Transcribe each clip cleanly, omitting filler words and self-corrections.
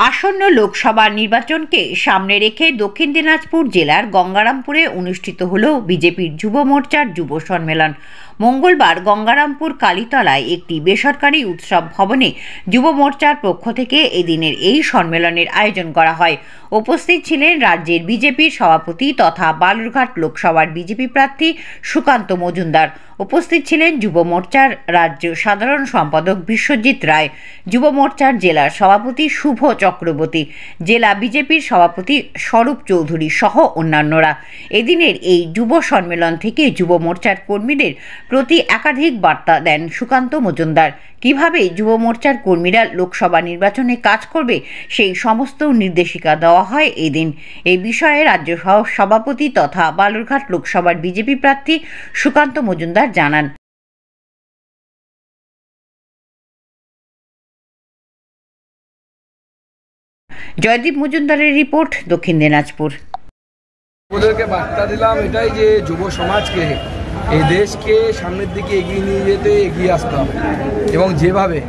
আসন্ন লোকসভা নির্বাচনকে সামনে রেখে দক্ষিণ দিনাজপুর জেলার গঙ্গারামপুরে অনুষ্ঠিত হল বিজেপির যুব মোর্চার যুব সম্মেলন। মঙ্গলবার গঙ্গারামপুর কালীতলায় একটি বেসরকারি উৎসব ভবনে যুব মোর্চার পক্ষ থেকে এদিনের এই সম্মেলনের আয়োজন করা হয়। উপস্থিত ছিলেন রাজ্যের বিজেপির সভাপতি তথা বালুরঘাট লোকসভার বিজেপি প্রার্থী সুকান্ত মজুমদার। উপস্থিত ছিলেন যুব মোর্চার রাজ্য সাধারণ সম্পাদক বিশ্বজিৎ রায়, যুব মোর্চার জেলার সভাপতি শুভ চক্রবর্তী, জেলা বিজেপির সভাপতি স্বরূপ চৌধুরী সহ অন্যান্যরা। এদিনের এই যুব সম্মেলন থেকে যুব মোর্চার কর্মীদের প্রতি একাধিক বার্তা দেন সুকান্ত মজুমদার। কিভাবে যুব মোর্চার কর্মীরা লোকসভা নির্বাচনে কাজ করবে সেই সমস্ত নির্দেশিকা দেওয়া হয় এদিন। এই বিষয়ে রাজ্য সভাপতি তথা বালুরঘাট লোকসভার বিজেপি প্রার্থী সুকান্ত মজুমদার জানান। জয়দীপ মজুমদারের রিপোর্ট, দক্ষিণ দিনাজপুর। ওদেরকে বার্তা দিলাম এটাই যে যুব সমাজকে এই দেশকে সামনের দিকে এগিয়ে নিয়ে যেতে এগিয়ে আসতে হবে এবং যেভাবে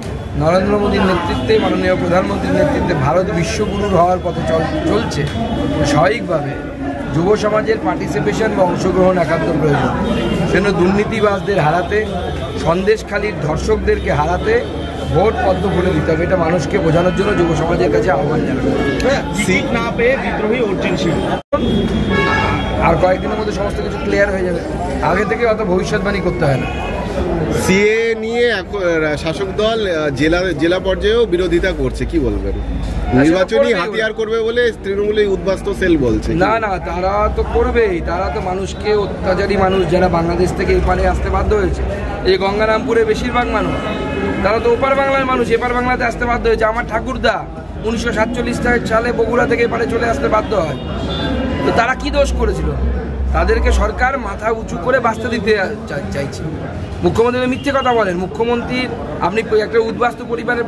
নরেন্দ্র মোদীর নেতৃত্বে, মাননীয় প্রধানমন্ত্রীর নেতৃত্বে ভারত বিশ্বগুরুর হওয়ার পথে চলছে, স্বাভাবিকভাবে যুব সমাজের পার্টিসিপেশন বা অংশগ্রহণ একান্ত প্রয়োজন। সেজন্য দুর্নীতিবাজদের হারাতে, সন্দেশখালীর ধর্ষকদেরকে হারাতে ভোট পদ্ম বলে দিতে হবে। এটা মানুষকে বোঝানোর জন্য যুব সমাজের কাছে আহ্বান জানাবো। সিট না পেয়ে বিদ্রোহী অর্জুনশীল আর কয়েকদিনের মধ্যে সমস্ত কিছু ক্লিয়ার হয়ে যাবে। আগে থেকে অত ভবিষ্যৎবাণী করতে হয় না। সিএ নিয়ে শাসক দল জেলা পর্যায়েও বিরোধিতা করছে, কি বলবেন? নির্বাচনী হাতিয়ার করবে বলে তৃণমূলের উদ্বাস্ত সেল বলছে। না না, তারা তো করবেই। তারা তো মানুষকে, অত্যাচারী মানুষ যারা বাংলাদেশ থেকে এপারে আসতে বাধ্য হয়েছে, এই গঙ্গারামপুরে বেশিরভাগ মানুষ, তারা তো ওপার বাংলার মানুষ, এপার বাংলাতে আসতে বাধ্য হয়েছে। আমার ঠাকুরদা 1947 সালে বগুড়া থেকে এপারে চলে আসতে বাধ্য হয়। তো তারা কি দোষ করেছিল? তাদেরকে সরকার মাথা উঁচু করে বাঁচতে দিতে চাইছে। মুখ্যমন্ত্রী মিথ্যে কথা বলেন। মুখ্যমন্ত্রীর, আপনি একটা উদ্বাস্তু পরিবারের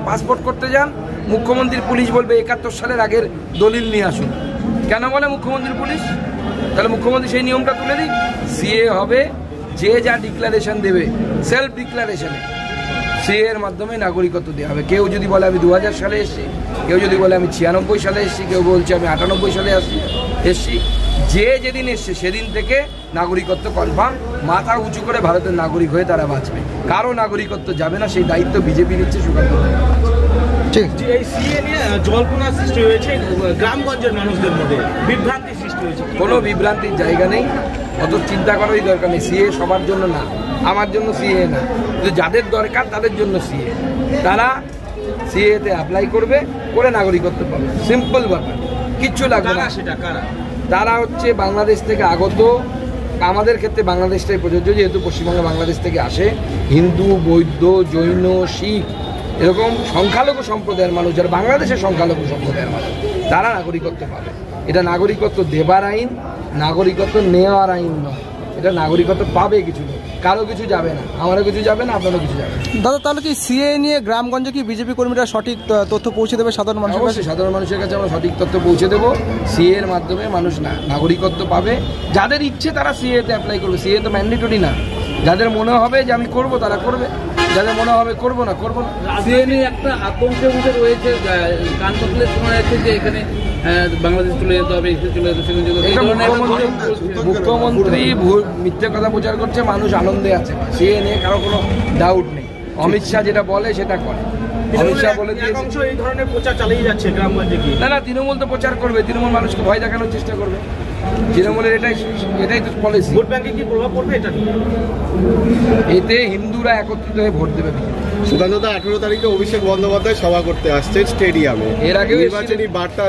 পাসপোর্ট করতে যান, মুখ্যমন্ত্রীর পুলিশ বলবে 71 সালের আগের দলিল নিয়ে আসুন। কেন বলে মুখ্যমন্ত্রীর পুলিশ? তাহলে মুখ্যমন্ত্রী সেই নিয়মটা তুলে দিক। সিএ হবে, যে যা ডিক্লারেশন দেবে সেলফ ডিক্লারেশনে, সিএ এর মাধ্যমে নাগরিকত্ব দেওয়া হবে। কেউ যদি বলে আমি 2000 সালে এসেছি, কেউ যদি বলে আমি 96 সালে এসেছি, কেউ বলছে আমি 98 সালে এসেছি, যে যেদিন এসছে সেদিন থেকে নাগরিকত্ব কনফার্ম। মাথা উঁচু করে ভারতের নাগরিক হয়ে তারা বাঁচবে। কারো নাগরিকত্ব যাবে না, সেই দায়িত্ব বিজেপি নিচ্ছে। সুকান্ত ঠিক। এই সিএ নিয়ে জল্পনা সৃষ্টি হয়েছে গ্রামগঞ্জের মানুষদের মধ্যে, বিভ্রান্তি সৃষ্টি হয়েছে। কোনো বিভ্রান্তির জায়গা নেই, অত চিন্তা করারই দরকার নেই। সিএ সবার জন্য না, আমার জন্য সিএ না, কিন্তু যাদের দরকার তাদের জন্য সিএ। তারা সিএতে অ্যাপ্লাই করবে, করে নাগরিকত্ব পাবে। সিম্পল ব্যাপার, কিচ্ছু লাগবে না। সেটা কারা? তারা হচ্ছে বাংলাদেশ থেকে আগত। আমাদের ক্ষেত্রে বাংলাদেশটাই প্রযোজ্য, যেহেতু পশ্চিমবঙ্গে বাংলাদেশ থেকে আসে। হিন্দু, বৌদ্ধ, জৈন, শিখ, এরকম সংখ্যালঘু সম্প্রদায়ের মানুষ, যারা বাংলাদেশের সংখ্যালঘু সম্প্রদায়ের মানুষ, তারা নাগরিকত্ব পাবে। এটা নাগরিকত্ব দেবার আইন, নাগরিকত্ব নেওয়ার আইন নয়। এটা নাগরিকত্ব পাবে কিছু লোক, কারো কিছু যাবে না, আমারও কিছু যাবে না, আপনারও কিছু যাবে না। দাদা, তাহলে কি সিএ নিয়ে গ্রামগঞ্জে কি বিজেপি কর্মীরা সঠিক তথ্য পৌঁছে দেবে সাধারণ মানুষের কাছে? সাধারণ মানুষের কাছে আমরা সঠিক তথ্য পৌঁছে দেবো। সিএ এর মাধ্যমে মানুষ নাগরিকত্ব পাবে। যাদের ইচ্ছে তারা সিএতে অ্যাপ্লাই করবে। সিএ তো ম্যান্ডেটরি না। যাদের মনে হবে যে আমি করব তারা করবে, যাদের মনে হবে করবো না করবো না। সিএ নিয়ে একটা আতঙ্কের মধ্যে রয়েছে, কান পত্রে শোনা যাচ্ছে যে এখানে বাংলাদেশ চলে যেতে হবে, চলে যেতে মুখ্যমন্ত্রী মিথ্যে কথা প্রচার করছে, মানুষ আনন্দে আছে। সিএ নিয়ে কারো কোনো ডাউট নেই। অমিত শাহ যেটা বলে সেটা করে। অমিত শাহ বলে দিয়েছে এই ধরনের প্রচার চালিয়ে যাচ্ছে গ্রামগঞ্জে কি? না, তৃণমূল তো প্রচার করবে, তৃণমূল মানুষকে ভয় দেখানোর চেষ্টা করবে। তৃণমূলের এটাই তো পলিসি। ভোট ব্যাংকে কি প্রভাব পড়বে এটা? এতে হিন্দুরা একত্রিত হয়ে ভোট দেবে। সুকান্ত 18 তারিখে অভিষেক বন্দ্যোপাধ্যায় সভা করতে আসছেন স্টেডিয়ামে। এর আগেও নির্বাচনী বার্তা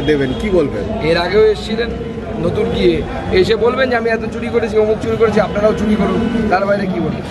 দেবেন, কি বলবেন? এর আগেও এসেছিলেন, নতুন গিয়ে এসে বলবেন যে আমি এত চুরি করেছি, অমুক চুরি করেছি, আপনারাও চুরি করুন। তার বাইরে কি বলবেন?